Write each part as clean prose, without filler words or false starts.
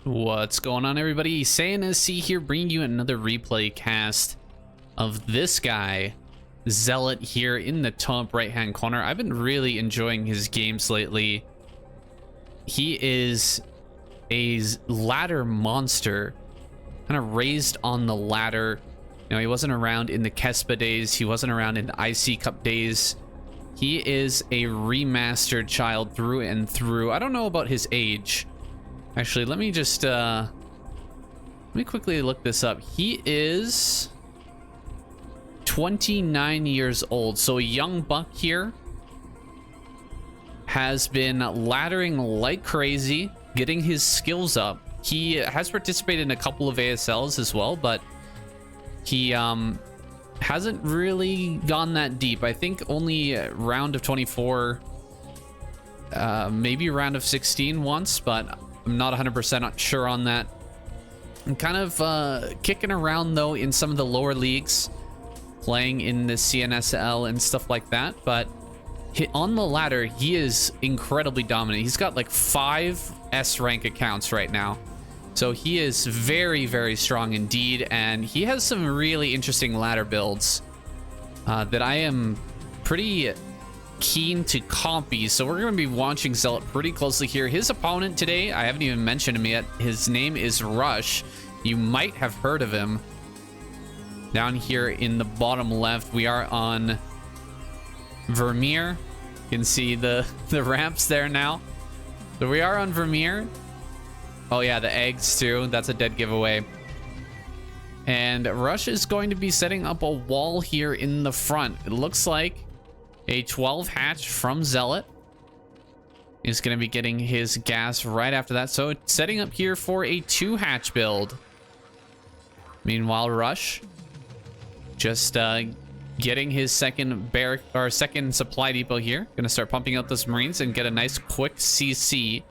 What's going on, everybody? SC here, bringing you another replay cast of this guy, Zelot, here in the top right-hand corner. I've been really enjoying his games lately. He is a ladder monster, kind of raised on the ladder. You know, he wasn't around in the Kespa days. He wasn't around in the IC Cup days. He is a remastered child through and through. I don't know about his age. Actually, let me just let me quickly look this up. He is 29 years old, so a young buck here. Has been laddering like crazy, getting his skills up. He has participated in a couple of ASLs as well, but he hasn't really gone that deep. I think only round of 24, maybe round of 16 once, but I'm not 100% sure on that. I'm kind of kicking around though in some of the lower leagues, playing in the CNSL and stuff like that, but on the ladder he is incredibly dominant. He's got like 5 S rank accounts right now, so he is very, very strong indeed, and he has some really interesting ladder builds that I am pretty keen to copy. So we're going to be watching Zelot pretty closely here. His opponent today, I haven't even mentioned him yet. His name is Rush. You might have heard of him. Down here in the bottom left, we are on Vermeer. You can see the ramps there now. So we are on Vermeer. Oh yeah, the eggs too. That's a dead giveaway. And Rush is going to be setting up a wall here in the front. It looks like a 12 hatch from Zelot is going to be getting his gas right after that. So it's setting up here for a 2 hatch build. Meanwhile, Rush just getting his second barrack or second supply depot here. Gonna start pumping out those Marines and get a nice quick CC.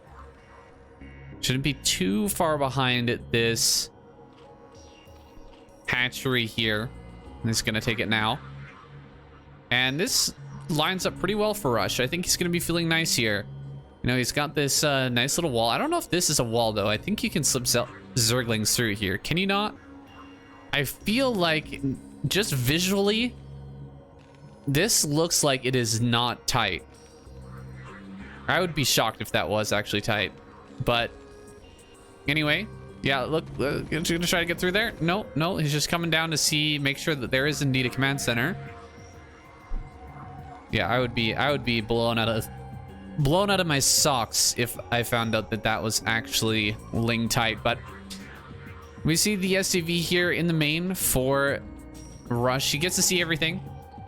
Shouldn't be too far behind this hatchery here. He's gonna take it now. And this lines up pretty well for Rush. I think he's gonna be feeling nice here. You know, he's got this nice little wall. I don't know if this is a wall though. I think you can slip Zerglings through here. Can you not? I feel like just visually, this looks like it is not tight. I would be shocked if that was actually tight. But anyway, yeah, look, gonna try to get through there. No, he's just coming down to make sure that there is indeed a command center. Yeah, I would be blown out of my socks if I found out that that was actually ling tight. But we see the SCV here in the main for Rush. He gets to see everything,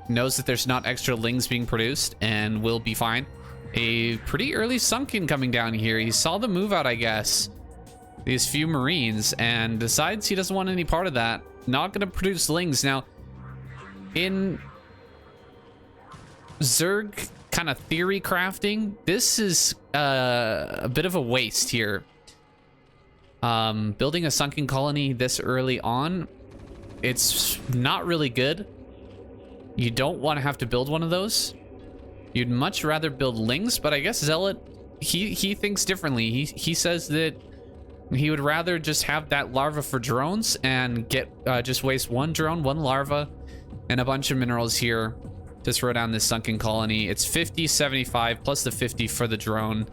knows that there's not extra lings being produced, and will be fine. A pretty early sunken coming down here. He saw the move out, I guess, these few Marines, and decides he doesn't want any part of that. Not gonna produce lings. Now, in Zerg kind of theory crafting, this is a bit of a waste here. Building a sunken colony this early on, it's not really good. You don't want to have to build one of those. You'd much rather build lings, but I guess Zelot, he thinks differently. He says that he would rather just have that larva for drones and get just waste 1 drone, 1 larva, and a bunch of minerals here to throw down this sunken colony. It's 50, 75 plus the 50 for the drone.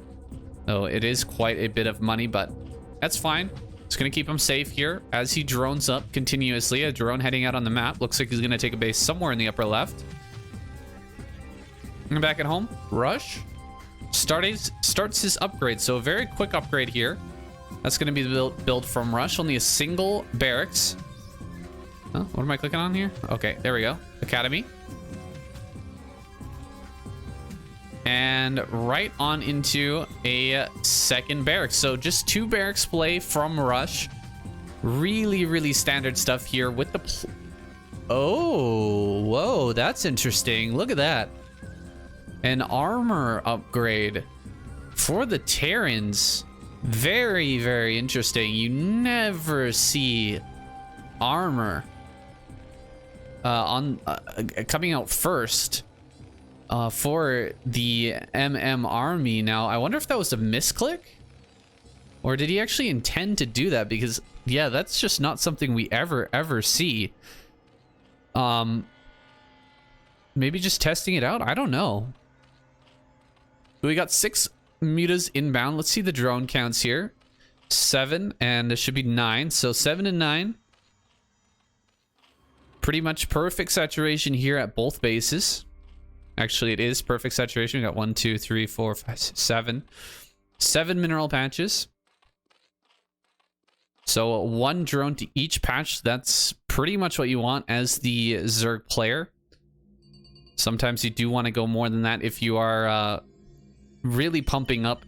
So it is quite a bit of money, but that's fine. It's gonna keep him safe here as he drones up continuously. A drone heading out on the map. Looks like he's gonna take a base somewhere in the upper left. And back at home, Rush starts his upgrade. So a very quick upgrade here. That's gonna be the build from Rush. Only a single barracks. Oh, what am I clicking on here? Okay, there we go. Academy. And right on into a second barracks. So just 2 barracks play from Rush. Really, really standard stuff here with the oh, whoa, that's interesting. Look at that. An armor upgrade for the Terrans. Very, very interesting. You never see armor coming out first. For the MM army. Now, I wonder if that was a misclick. Or did he actually intend to do that? Because, yeah, that's just not something we ever see. Maybe just testing it out? I don't know. We got 6 mutas inbound. Let's see the drone counts here. 7, and there should be 9. So 7 and 9. Pretty much perfect saturation here at both bases. Actually, it is perfect saturation. We got 1, 2, 3, 4, 5, 6, 7. 7 mineral patches. So 1 drone to each patch. That's pretty much what you want as the Zerg player. Sometimes you do want to go more than that if you are really pumping up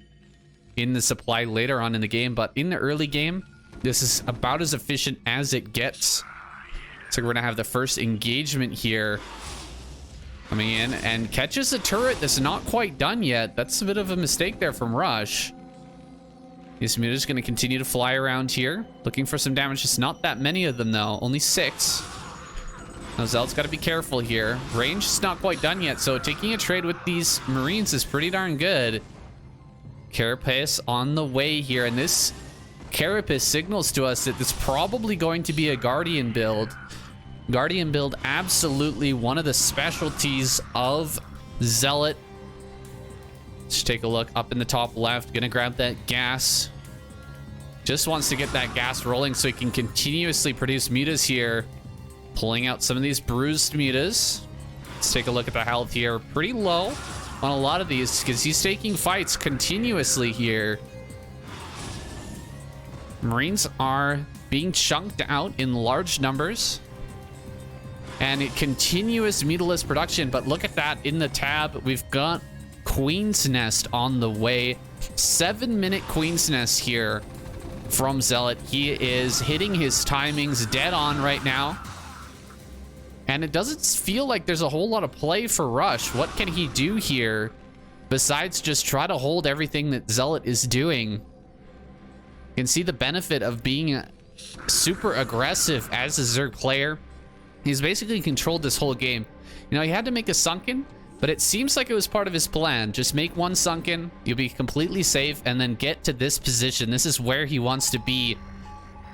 in the supply later on in the game. But in the early game, this is about as efficient as it gets. So we're going to have the first engagement here coming in, and catches a turret that's not quite done yet. That's a bit of a mistake there from Rush. This muta is going to continue to fly around here, looking for some damage. Just not that many of them, though. Only 6. Now, Zelot's got to be careful here. Range is not quite done yet, so taking a trade with these Marines is pretty darn good. Carapace on the way here, and this Carapace signals to us that it's probably going to be a Guardian build. Guardian build, absolutely one of the specialties of Zelot. Let's take a look up in the top left. Gonna grab that gas. Just wants to get that gas rolling so he can continuously produce mutas here. Pulling out some of these bruised mutas. Let's take a look at the health here. Pretty low on a lot of these because he's taking fights continuously here. Marines are being chunked out in large numbers. And it continuous mutalist production. But look at that in the tab. We've got Queen's Nest on the way. 7-minute Queen's Nest here from Zelot. He is hitting his timings dead on right now. And it doesn't feel like there's a whole lot of play for Rush. What can he do here besides just try to hold everything that Zelot is doing? You can see the benefit of being super aggressive as a Zerg player. He's basically controlled this whole game. You know, he had to make a sunken, but it seems like it was part of his plan. Just make 1 sunken, you'll be completely safe, and then get to this position. This is where he wants to be.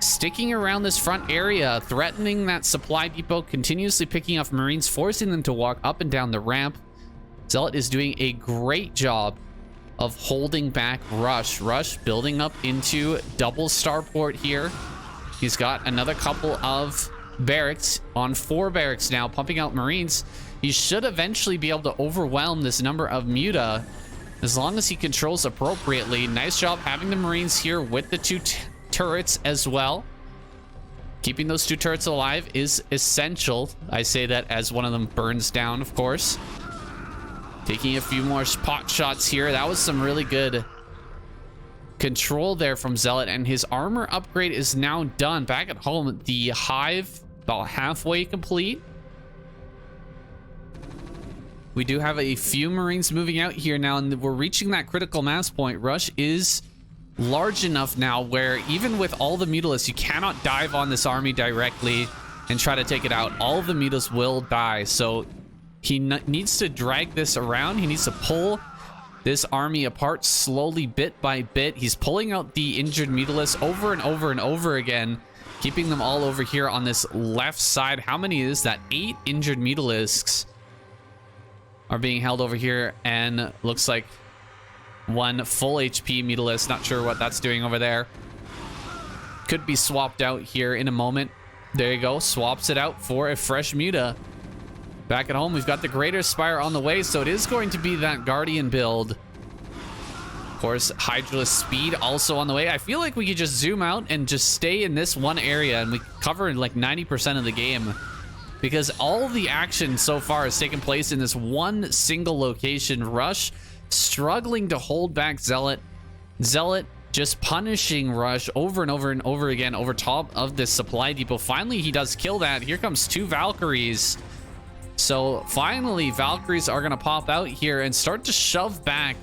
Sticking around this front area, threatening that supply depot, continuously picking off Marines, forcing them to walk up and down the ramp. Zelot is doing a great job of holding back Rush. Rush building up into double starport here. He's got another couple of barracks on 4 barracks now, pumping out Marines. He should eventually be able to overwhelm this number of muta as long as he controls appropriately. Nice job having the Marines here with the 2 turrets as well. Keeping those 2 turrets alive is essential. I say that as one of them burns down, of course. Taking a few more pot shots here. That was some really good control there from Zelot, and his armor upgrade is now done. Back at home, the hive about halfway complete. We do have a few Marines moving out here now, and we're reaching that critical mass point. Rush is large enough now where even with all the mutalists, you cannot dive on this army directly and try to take it out. All of the mutas will die, so he needs to drag this around. He needs to pull this army apart slowly, bit by bit. He's pulling out the injured mutalists over and over and over again, keeping them all over here on this left side. How many is that? 8 injured mutalisks are being held over here, and looks like 1 full HP mutalist. Not sure what that's doing over there. Could be swapped out here in a moment. There you go. Swaps it out for a fresh muta. Back at home, we've got the Greater Spire on the way, so it is going to be that Guardian build. Of course, Hydralisk Speed also on the way. I feel like we could just zoom out and just stay in this one area, and we cover like 90% of the game, because all the action so far has taken place in this one single location. Rush struggling to hold back Zelot. Zelot just punishing Rush over and over and over again over top of this supply depot. Finally, he does kill that. Here comes 2 Valkyries. So finally, Valkyries are going to pop out here and start to shove back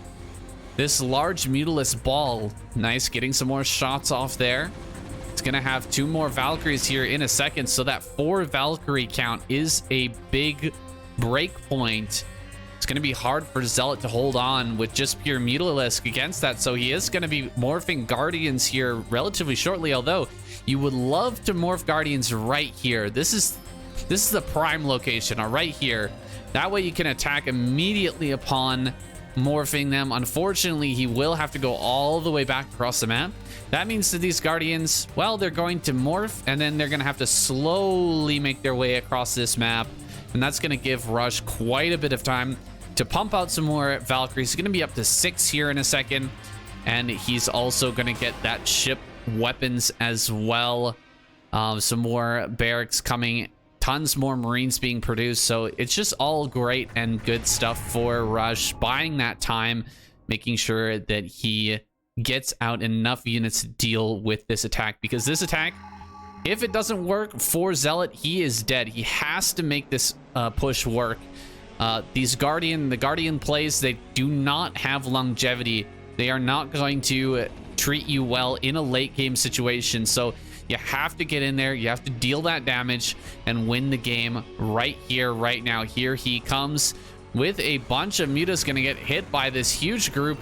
this large mutalist ball. Nice, getting some more shots off there. It's going to have 2 more Valkyries here in a second. So that 4 Valkyrie count is a big break point It's going to be hard for Zealot to hold on with just pure Mutalisk against that. So he is going to be morphing Guardians here relatively shortly, although you would love to morph Guardians right here. This is the prime location, right here. That way you can attack immediately upon morphing them. Unfortunately, he will have to go all the way back across the map. That means that these Guardians, well, they're going to morph, and then they're going to have to slowly make their way across this map. And that's going to give Rush quite a bit of time to pump out some more Valkyries. He's going to be up to 6 here in a second. And he's also going to get that ship weapons as well. Some more barracks coming. Tons more Marines being produced. So it's just all great and good stuff for Rush. Buying that time, making sure that he gets out enough units to deal with this attack. Because this attack, if it doesn't work for Zealot, he is dead. He has to make this push work. The Guardian plays, they do not have longevity. They are not going to treat you well in a late game situation. So you have to get in there. You have to deal that damage and win the game right here, right now. Here he comes with a bunch of mutas, going to get hit by this huge group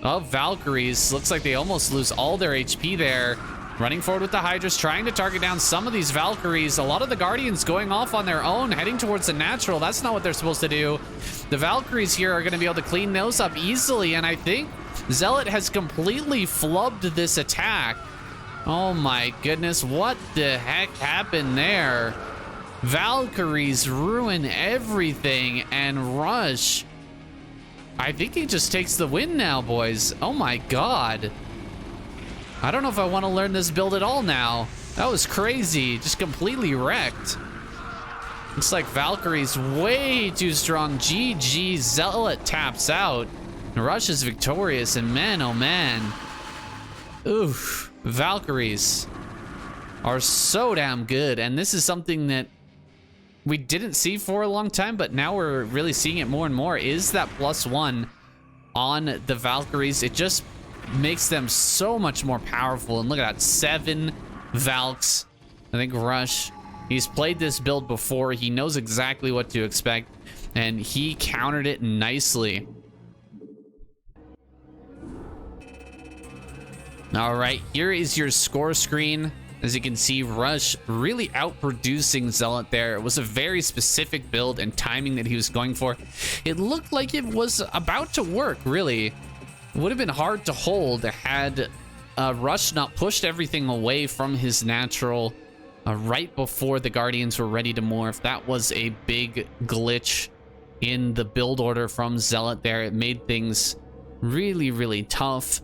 of Valkyries. Looks like they almost lose all their HP there. Running forward with the Hydras, trying to target down some of these Valkyries. A lot of the Guardians going off on their own, heading towards the natural. That's not what they're supposed to do. The Valkyries here are going to be able to clean those up easily, and I think Zealot has completely flubbed this attack. Oh my goodness, what the heck happened there? Valkyries ruin everything, and Rush, I think he just takes the win now, boys. Oh my god. I don't know if I want to learn this build at all now. That was crazy. Just completely wrecked. Looks like Valkyrie's way too strong. GG, Zealot taps out. Rush is victorious, and man, oh man. Oof. Valkyries are so damn good, and this is something that we didn't see for a long time, but now we're really seeing it more and more, is that +1 on the Valkyries. It just makes them so much more powerful. And look at that, 7 Valks. I think Rush, he's played this build before. He knows exactly what to expect, and he countered it nicely. All right, here is your score screen. As you can see, Rush really outproducing Zealot there. It was a very specific build and timing that he was going for. It looked like it was about to work, really. It would have been hard to hold had Rush not pushed everything away from his natural right before the Guardians were ready to morph. That was a big glitch in the build order from Zealot there. It made things really, really tough.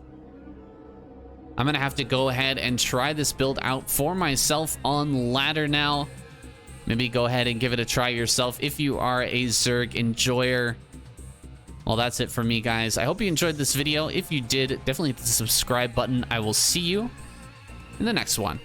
I'm gonna have to go ahead and try this build out for myself on ladder now. Maybe go ahead and give it a try yourself if you are a Zerg enjoyer. Well, that's it for me, guys. I hope you enjoyed this video. If you did, definitely hit the subscribe button. I will see you in the next one.